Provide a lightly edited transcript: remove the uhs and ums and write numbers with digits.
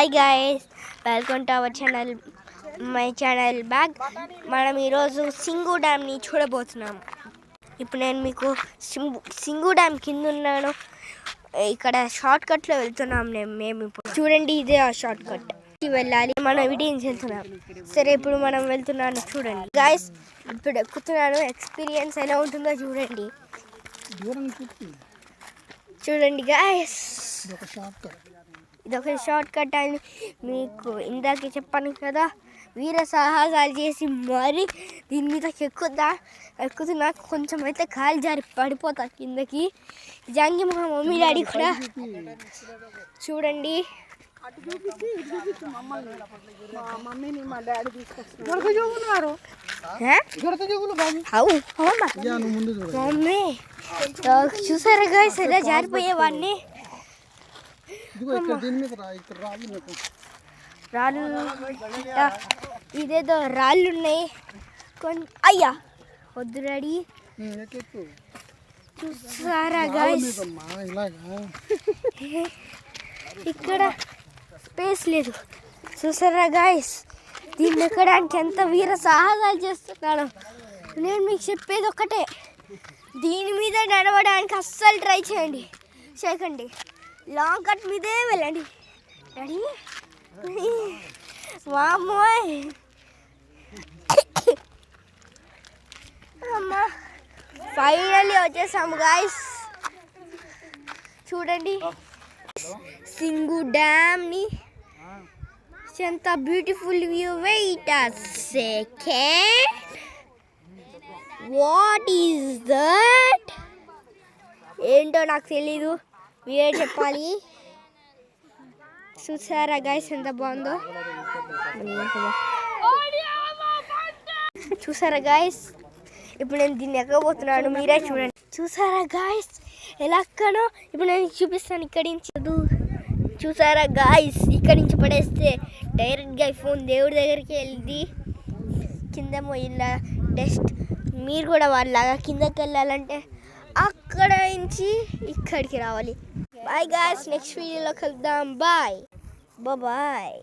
Hi guys, welcome to our channel, my channel bag. మనం ఈరోజు సింగు డ్యామ్ని చూడబోతున్నాం. ఇప్పుడు నేను మీకు సింగు డ్యామ్ కింద ఉన్నాను. ఇక్కడ షార్ట్ కట్లో వెళ్తున్నాం. మేము ఇప్పుడు చూడండి, ఇదే ఆ షార్ట్ కట్ వెళ్ళాలి. మనం విడియన్స్ వెళ్తున్నాం. సరే, ఇప్పుడు మనం వెళ్తున్నాను. చూడండి గైస్, ఇప్పుడు ఎక్కుతున్నాను. ఎక్స్పీరియన్స్ ఎలా ఉంటుందో చూడండి. చూడండి గైస్, ఇదొక షార్ట్ కట్ అని మీకు ఇందాక చెప్పాను కదా. వీర సాహసాలు చేసి మరీ దీని మీద ఎక్కుతున్నా. కొంచెం అయితే కాలు జారి పడిపోతా కిందకి. జాంగి మా మమ్మీ డాడీ కూడా చూడండి. మమ్మీ చూసారా గైస్, ఎలా జారిపోయేవాడిని. రాళ్ళు, ఇదేదో రాళ్ళు ఉన్నాయి. అయ్యా వద్దు డాడీ. చూసారా గైస్, ఇక్కడ స్పేస్ లేదు. చూసారా గైస్, దీన్ని ఎక్కడానికి ఎంత వీర సాహసాలు చేస్తున్నాను. నేను మీకు చెప్పేది ఒకటే, దీని మీద నడవడానికి అస్సలు ట్రై చేయకండి. లాంగ్ కట్ మీదే వెళ్ళండి డాడీ. వామ్మోయ్ అమ్మా, ఫైనల్లీ వచ్చేసాము గాయస్. చూడండి సింగు డ్యామ్ని, ఎంత beautiful view. Wait a second, what is that? ఏంటో నాకు తెలీదు, మీరే చెప్పాలి. చూసారా గైస్ ఎంత బాగుందో. చూసారా గైస్, ఇప్పుడు నేను దీన్ని ఎక్కబోతున్నాను, మీరే చూడండి. చూసారా గైస్ ఎలా ఎక్కానో, ఇప్పుడు నేను చూపిస్తాను. ఇక్కడి నుంచి చూసారా గైస్, ఇక్కడి నుంచి పడేస్తే డైరెక్ట్గా ఫోన్ దేవుడి దగ్గరికి వెళ్ళి కిందేమో ఇలా డస్ట్. మీరు కూడా వాళ్ళలాగా కిందకి వెళ్ళాలంటే అక్కడ నుంచి ఇక్కడికి రావాలి. బాయ్ గాయ్స్, నెక్స్ట్ వీడియోలో కలుద్దాం. Bye bye.